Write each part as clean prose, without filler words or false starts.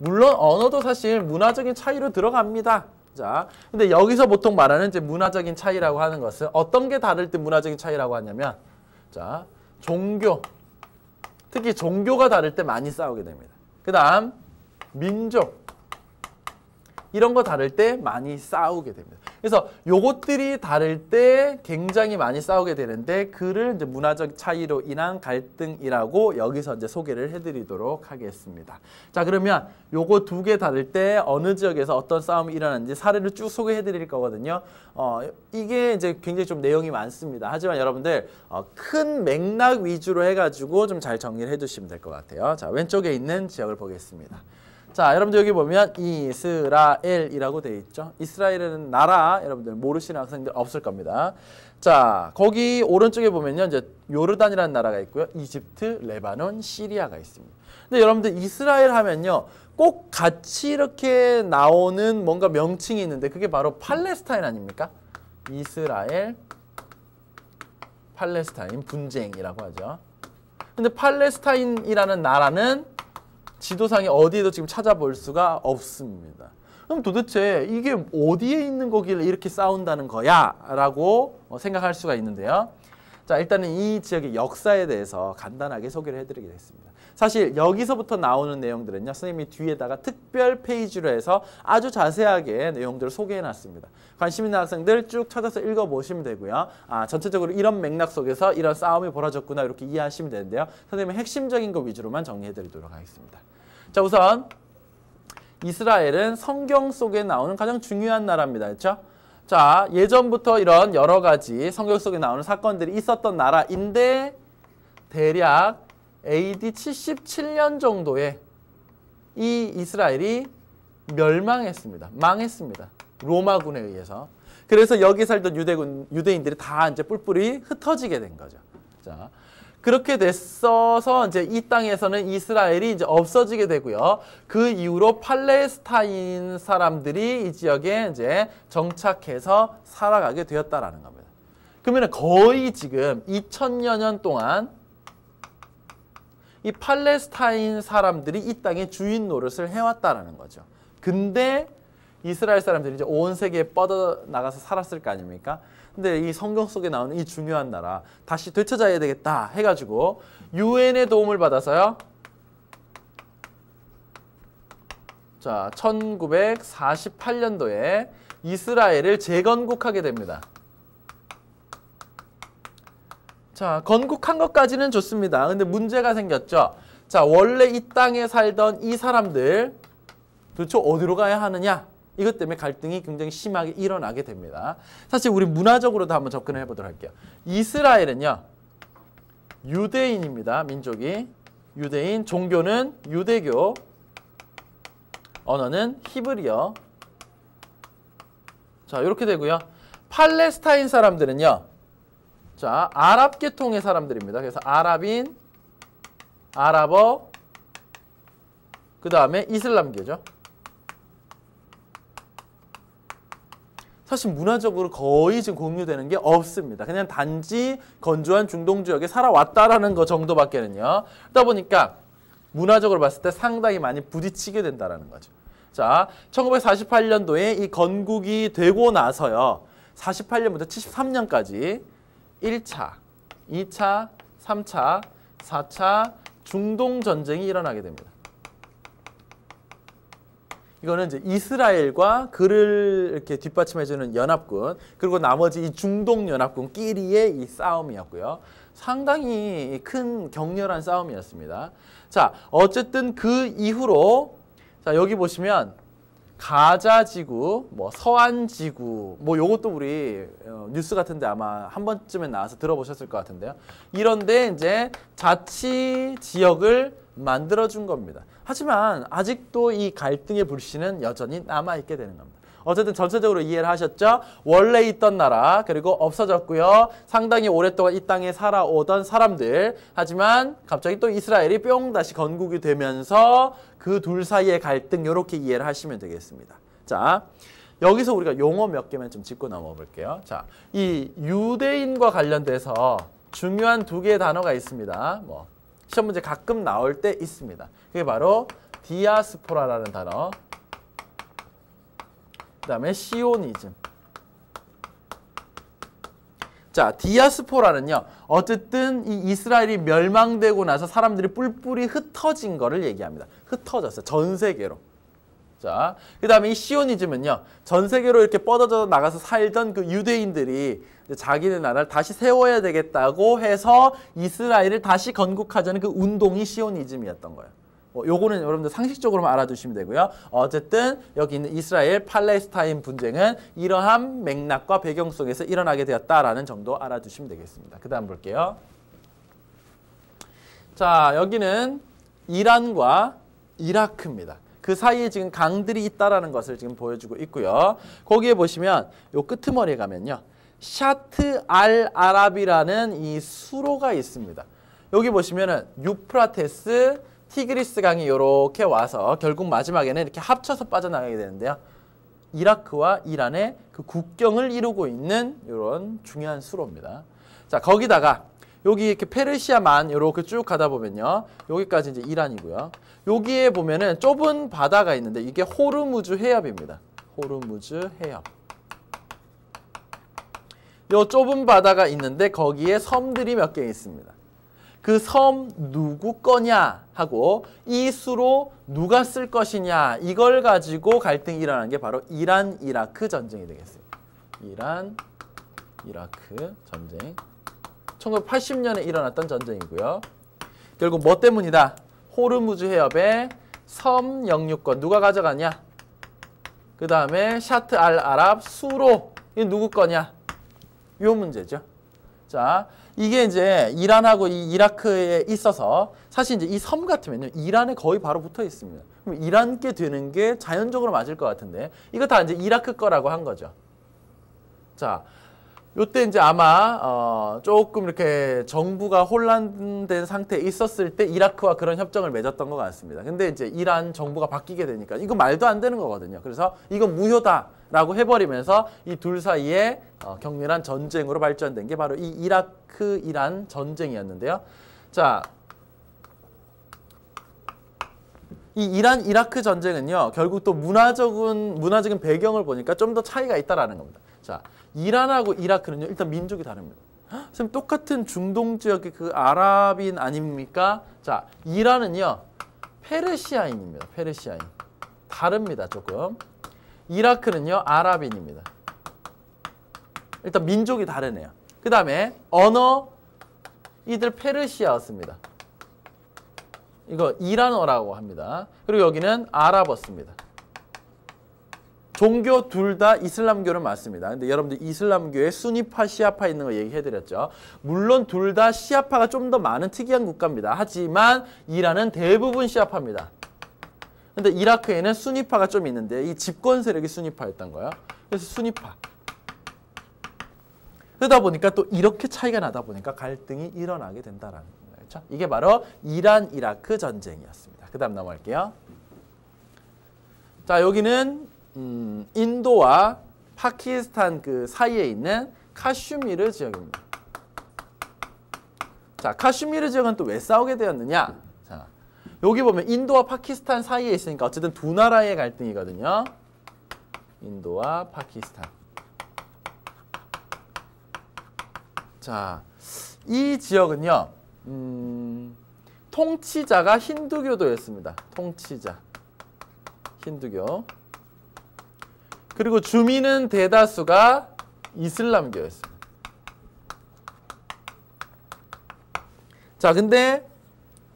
물론 언어도 사실 문화적인 차이로 들어갑니다. 자, 근데 여기서 보통 말하는 이제 문화적인 차이라고 하는 것은 어떤 게 다를 때 문화적인 차이라고 하냐면, 자, 종교, 특히 종교가 다를 때 많이 싸우게 됩니다. 그 다음 민족, 이런 거 다를 때 많이 싸우게 됩니다. 그래서 요것들이 다를 때 굉장히 많이 싸우게 되는데, 그를 이제 문화적 차이로 인한 갈등이라고 여기서 이제 소개를 해드리도록 하겠습니다. 자, 그러면 요거 두 개 다를 때 어느 지역에서 어떤 싸움이 일어나는지 사례를 쭉 소개해드릴 거거든요. 이게 이제 굉장히 좀 내용이 많습니다. 하지만 여러분들 큰 맥락 위주로 해가지고 좀 잘 정리를 해두시면 될 것 같아요. 자, 왼쪽에 있는 지역을 보겠습니다. 자, 여러분들 여기 보면 이스라엘이라고 되어 있죠. 이스라엘은 나라, 여러분들 모르시는 학생들 없을 겁니다. 자, 거기 오른쪽에 보면요, 이제 요르단이라는 나라가 있고요. 이집트, 레바논, 시리아가 있습니다. 근데 여러분들 이스라엘 하면요, 꼭 같이 이렇게 나오는 뭔가 명칭이 있는데, 그게 바로 팔레스타인 아닙니까? 이스라엘, 팔레스타인 분쟁이라고 하죠. 근데 팔레스타인이라는 나라는 지도상에 어디에도 지금 찾아볼 수가 없습니다. 그럼 도대체 이게 어디에 있는 거길래 이렇게 싸운다는 거야? 라고 생각할 수가 있는데요. 자, 일단은 이 지역의 역사에 대해서 간단하게 소개를 해드리겠습니다. 사실 여기서부터 나오는 내용들은요, 선생님이 뒤에다가 특별 페이지로 해서 아주 자세하게 내용들을 소개해놨습니다. 관심 있는 학생들 쭉 찾아서 읽어보시면 되고요. 전체적으로 이런 맥락 속에서 이런 싸움이 벌어졌구나, 이렇게 이해하시면 되는데요. 선생님은 핵심적인 거 위주로만 정리해드리도록 하겠습니다. 자, 우선 이스라엘은 성경 속에 나오는 가장 중요한 나라입니다. 그렇죠? 자, 예전부터 이런 여러 가지 성경 속에 나오는 사건들이 있었던 나라인데, 대략 AD 77년 정도에 이 이스라엘이 멸망했습니다. 망했습니다. 로마군에 의해서. 그래서 여기 살던 유대인들이 다 이제 뿔뿔이 흩어지게 된 거죠. 자, 그렇게 됐어서 이제 이 땅에서는 이스라엘이 이제 없어지게 되고요. 그 이후로 팔레스타인 사람들이 이 지역에 이제 정착해서 살아가게 되었다라는 겁니다. 그러면 거의 지금 2000여 년 동안 이 팔레스타인 사람들이 이 땅의 주인 노릇을 해왔다라는 거죠. 근데 이스라엘 사람들이 이제 온 세계에 뻗어나가서 살았을 거 아닙니까? 근데 이 성경 속에 나오는 이 중요한 나라 다시 되찾아야 되겠다 해가지고 유엔의 도움을 받아서요. 자, 1948년도에 이스라엘을 재건국하게 됩니다. 자, 건국한 것까지는 좋습니다. 근데 문제가 생겼죠. 자, 원래 이 땅에 살던 이 사람들 도대체 어디로 가야 하느냐? 이것 때문에 갈등이 굉장히 심하게 일어나게 됩니다. 사실 우리 문화적으로도 한번 접근을 해보도록 할게요. 이스라엘은요, 유대인입니다. 민족이. 유대인, 종교는 유대교, 언어는 히브리어. 자, 이렇게 되고요. 팔레스타인 사람들은요, 자, 아랍 계통의 사람들입니다. 그래서 아랍인, 아랍어, 그 다음에 이슬람교죠. 사실 문화적으로 거의 지금 공유되는 게 없습니다. 그냥 단지 건조한 중동 지역에 살아왔다라는 거 정도밖에는요. 그러다 보니까 문화적으로 봤을 때 상당히 많이 부딪히게 된다라는 거죠. 자, 1948년도에 이 건국이 되고 나서요. 48년부터 73년까지 1차, 2차, 3차, 4차 중동 전쟁이 일어나게 됩니다. 이거는 이제 이스라엘과 그를 이렇게 뒷받침해주는 연합군, 그리고 나머지 이 중동 연합군끼리의 이 싸움이었고요. 상당히 큰 격렬한 싸움이었습니다. 자, 어쨌든 그 이후로, 자, 여기 보시면 가자 지구, 뭐 서안 지구, 뭐 요것도 우리 뉴스 같은데 아마 한 번쯤은 나와서 들어보셨을 것 같은데요. 이런데 이제 자치 지역을 만들어준 겁니다. 하지만 아직도 이 갈등의 불씨는 여전히 남아있게 되는 겁니다. 어쨌든 전체적으로 이해를 하셨죠? 원래 있던 나라, 그리고 없어졌고요. 상당히 오랫동안 이 땅에 살아오던 사람들. 하지만 갑자기 또 이스라엘이 뿅 다시 건국이 되면서 그 둘 사이의 갈등, 이렇게 이해를 하시면 되겠습니다. 자, 여기서 우리가 용어 몇 개만 좀 짚고 넘어 볼게요. 자, 이 유대인과 관련돼서 중요한 두 개의 단어가 있습니다. 뭐 시험 문제 가끔 나올 때 있습니다. 그게 바로 디아스포라라는 단어. 그 다음에 시오니즘. 자, 디아스포라는요. 어쨌든 이 이스라엘이 멸망되고 나서 사람들이 뿔뿔이 흩어진 거를 얘기합니다. 흩어졌어요. 전 세계로. 자, 그 다음에 이 시오니즘은요. 전 세계로 이렇게 뻗어져 나가서 살던 그 유대인들이 자기네 나라를 다시 세워야 되겠다고 해서 이스라엘을 다시 건국하자는 그 운동이 시오니즘이었던 거예요. 요거는 여러분들 상식적으로만 알아두시면 되고요. 어쨌든 여기 있는 이스라엘 팔레스타인 분쟁은 이러한 맥락과 배경 속에서 일어나게 되었다라는 정도 알아두시면 되겠습니다. 그 다음 볼게요. 자, 여기는 이란과 이라크입니다. 그 사이에 지금 강들이 있다라는 것을 지금 보여주고 있고요. 거기에 보시면 요 끄트머리에 가면요. 샤트 알 아랍이라는 이 수로가 있습니다. 여기 보시면은 유프라테스, 티그리스 강이 이렇게 와서 결국 마지막에는 이렇게 합쳐서 빠져나가게 되는데요. 이라크와 이란의 그 국경을 이루고 있는 이런 중요한 수로입니다. 자, 거기다가 여기 이렇게 페르시아만 이렇게 쭉 가다 보면요. 여기까지 이제 이란이고요. 여기에 보면은 좁은 바다가 있는데 이게 호르무즈 해협입니다. 호르무즈 해협. 요 좁은 바다가 있는데 거기에 섬들이 몇 개 있습니다. 그 섬 누구 거냐 하고 이 수로 누가 쓸 것이냐 이걸 가지고 갈등이 일어나는 게 바로 이란 이라크 전쟁이 되겠습니다. 이란 이라크 전쟁. 1980년에 일어났던 전쟁이고요. 결국 뭐 때문이다? 호르무즈 해협의 섬 영유권 누가 가져가냐? 그 다음에 샤트 알 아랍 수로 이게 누구 거냐? 요 문제죠. 자, 이게 이제 이란하고 이 이라크에 있어서 사실 이제 이 섬 같으면요. 이란에 거의 바로 붙어 있습니다. 그럼 이란께 되는 게 자연적으로 맞을 것 같은데 이거 다 이제 이라크 거라고 한 거죠. 자, 요때 이제 아마 조금 이렇게 정부가 혼란된 상태에 있었을 때 이라크와 그런 협정을 맺었던 것 같습니다. 근데 이제 이란 정부가 바뀌게 되니까 이거 말도 안 되는 거거든요. 그래서 이건 무효다라고 해버리면서 이 둘 사이에 격렬한 전쟁으로 발전된 게 바로 이 이라크 이란 전쟁이었는데요. 자, 이 이란 이라크 전쟁은요. 결국 또 문화적인 배경을 보니까 좀 더 차이가 있다라는 겁니다. 자, 이란하고 이라크는요. 일단 민족이 다릅니다. 선생님 똑같은 중동 지역의 그 아랍인 아닙니까? 자, 이란은요. 페르시아인입니다. 페르시아인. 다릅니다. 조금. 이라크는요. 아랍인입니다. 일단 민족이 다르네요. 그 다음에 언어 이들 페르시아어습니다. 이거 이란어라고 합니다. 그리고 여기는 아랍어습니다. 종교 둘 다 이슬람교는 맞습니다. 근데 여러분들 이슬람교에 수니파, 시아파 있는 거 얘기해드렸죠. 물론 둘 다 시아파가 좀 더 많은 특이한 국가입니다. 하지만 이란은 대부분 시아파입니다. 근데 이라크에는 수니파가 좀 있는데 이 집권 세력이 수니파였던 거예요. 그래서 수니파. 그러다 보니까 또 이렇게 차이가 나다 보니까 갈등이 일어나게 된다라는 거예요. 그렇죠? 이게 바로 이란 이라크 전쟁이었습니다. 그 다음 넘어갈게요. 자, 여기는 인도와 파키스탄 그 사이에 있는 카슈미르 지역입니다. 자, 카슈미르 지역은 또 왜 싸우게 되었느냐? 자, 여기 보면 인도와 파키스탄 사이에 있으니까 어쨌든 두 나라의 갈등이거든요. 인도와 파키스탄. 자, 이 지역은요. 통치자가 힌두교도였습니다. 통치자. 힌두교. 그리고 주민은 대다수가 이슬람교였습니다. 자, 근데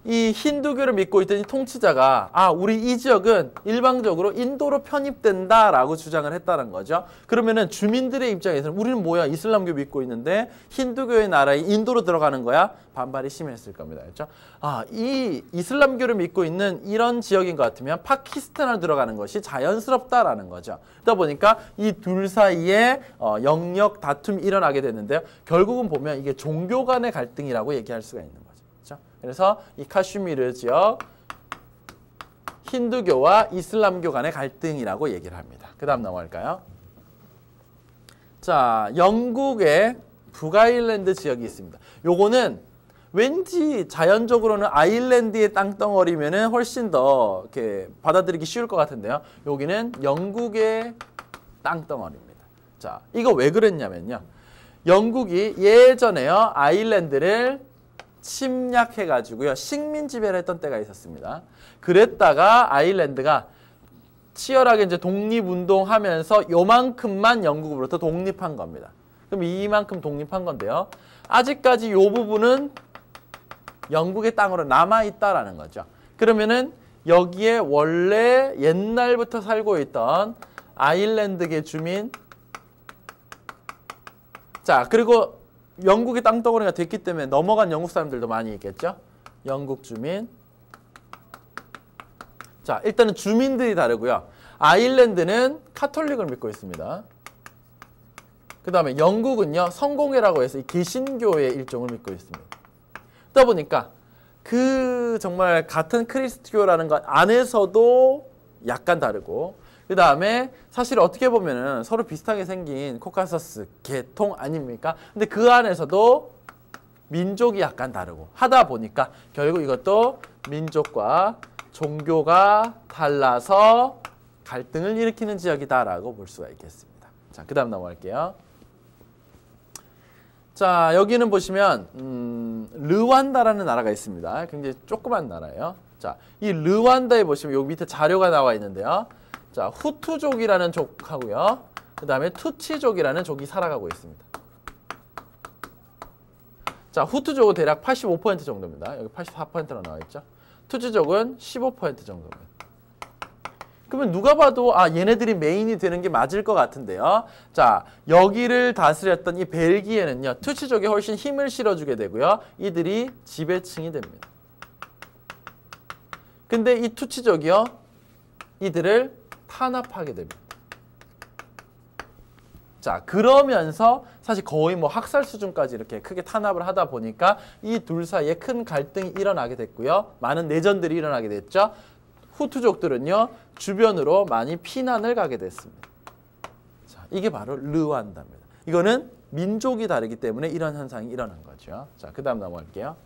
이 힌두교를 믿고 있던 이 통치자가 우리 이 지역은 일방적으로 인도로 편입된다라고 주장을 했다는 거죠. 그러면은 주민들의 입장에서는 우리는 뭐야? 이슬람교 믿고 있는데 힌두교의 나라에 인도로 들어가는 거야? 반발이 심했을 겁니다. 그렇죠? 이 이슬람교를 믿고 있는 이런 지역인 것 같으면 파키스탄으로 들어가는 것이 자연스럽다라는 거죠. 그러다 보니까 이 둘 사이에 영역 다툼이 일어나게 됐는데요. 결국은 보면 이게 종교 간의 갈등이라고 얘기할 수가 있는 거죠. 그래서 이 카슈미르 지역 힌두교와 이슬람교 간의 갈등이라고 얘기를 합니다. 그 다음 넘어갈까요? 자, 영국의 북아일랜드 지역이 있습니다. 요거는 왠지 자연적으로는 아일랜드의 땅덩어리면은 훨씬 더 이렇게 받아들이기 쉬울 것 같은데요. 여기는 영국의 땅덩어리입니다. 자, 이거 왜 그랬냐면요. 영국이 예전에요, 아일랜드를 침략해가지고요, 식민 지배를 했던 때가 있었습니다. 그랬다가 아일랜드가 치열하게 이제 독립운동하면서 요만큼만 영국으로부터 독립한 겁니다. 그럼 이만큼 독립한 건데요. 아직까지 이 부분은 영국의 땅으로 남아있다라는 거죠. 그러면은 여기에 원래 옛날부터 살고 있던 아일랜드계 주민, 자, 그리고 영국의 땅덩어리가 됐기 때문에 넘어간 영국 사람들도 많이 있겠죠. 영국 주민. 자, 일단은 주민들이 다르고요. 아일랜드는 카톨릭을 믿고 있습니다. 그 다음에 영국은요, 성공회라고 해서 이 개신교의 일종을 믿고 있습니다. 그러다 보니까 그 정말 같은 크리스트교라는 것 안에서도 약간 다르고, 그 다음에 사실 어떻게 보면은 서로 비슷하게 생긴 코카서스 계통 아닙니까? 근데 그 안에서도 민족이 약간 다르고 하다 보니까 결국 이것도 민족과 종교가 달라서 갈등을 일으키는 지역이다라고 볼 수가 있겠습니다. 자, 그 다음 넘어갈게요. 자, 여기는 보시면 르완다라는 나라가 있습니다. 굉장히 조그만 나라예요. 자, 이 르완다에 보시면 여기 밑에 자료가 나와 있는데요. 자, 후투족이라는 족하고요. 그 다음에 투치족이라는 족이 살아가고 있습니다. 자, 후투족은 대략 85% 정도입니다. 여기 84%로 나와 있죠. 투치족은 15% 정도입니다. 그러면 누가 봐도 아, 얘네들이 메인이 되는 게 맞을 것 같은데요. 자, 여기를 다스렸던 이 벨기에는요, 투치족에 훨씬 힘을 실어주게 되고요. 이들이 지배층이 됩니다. 근데 이 투치족이요, 이들을 탄압하게 됩니다. 자, 그러면서 사실 거의 뭐 학살 수준까지 이렇게 크게 탄압을 하다 보니까 이 둘 사이에 큰 갈등이 일어나게 됐고요. 많은 내전들이 일어나게 됐죠. 후투족들은요, 주변으로 많이 피난을 가게 됐습니다. 자, 이게 바로 르완다입니다. 이거는 민족이 다르기 때문에 이런 현상이 일어난 거죠. 자, 그 다음 넘어갈게요.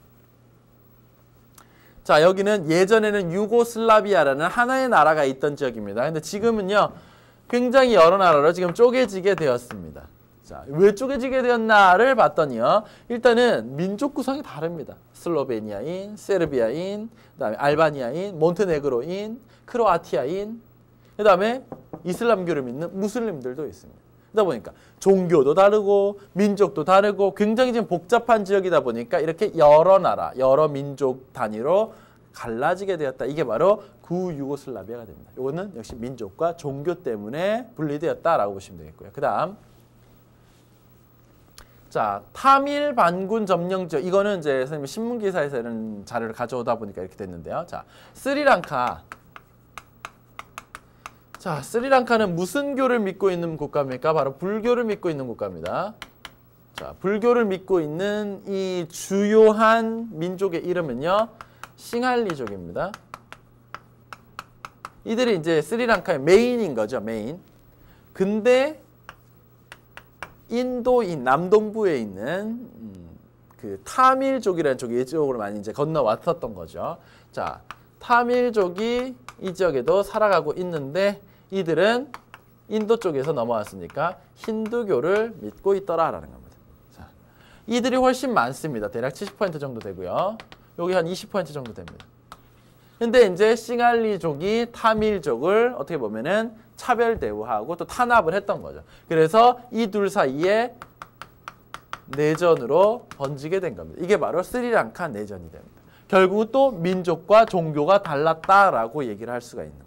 자, 여기는 예전에는 유고슬라비아라는 하나의 나라가 있던 지역입니다. 근데 지금은요, 굉장히 여러 나라로 지금 쪼개지게 되었습니다. 자, 왜 쪼개지게 되었나를 봤더니요, 일단은 민족 구성이 다릅니다. 슬로베니아인, 세르비아인, 그다음에 알바니아인, 몬테네그로인, 크로아티아인, 그다음에 이슬람교를 믿는 무슬림들도 있습니다. 그러다 보니까 종교도 다르고 민족도 다르고 굉장히 지금 복잡한 지역이다 보니까 이렇게 여러 나라, 여러 민족 단위로 갈라지게 되었다. 이게 바로 구유고슬라비아가 됩니다. 이거는 역시 민족과 종교 때문에 분리되었다라고 보시면 되겠고요. 그 다음, 자, 타밀 반군 점령 지역. 이거는 이제 선생님 신문 기사에서 이런 자료를 가져오다 보니까 이렇게 됐는데요. 자, 스리랑카. 자, 스리랑카는 무슨 교를 믿고 있는 국가입니까? 바로 불교를 믿고 있는 국가입니다. 자, 불교를 믿고 있는 이 주요한 민족의 이름은요, 싱할리족입니다. 이들이 이제 스리랑카의 메인인 거죠, 메인. 근데 인도인 남동부에 있는 그 타밀족이라는 쪽이 이쪽으로 많이 이제 건너왔었던 거죠. 자, 타밀족이 이 지역에도 살아가고 있는데 이들은 인도 쪽에서 넘어왔으니까 힌두교를 믿고 있더라라는 겁니다. 자, 이들이 훨씬 많습니다. 대략 70% 정도 되고요. 여기 한 20% 정도 됩니다. 근데 이제 싱할리족이 타밀족을 어떻게 보면은 차별 대우하고 또 탄압을 했던 거죠. 그래서 이 둘 사이에 내전으로 번지게 된 겁니다. 이게 바로 스리랑카 내전이 됩니다. 결국 또 민족과 종교가 달랐다라고 얘기를 할 수가 있는 거예요.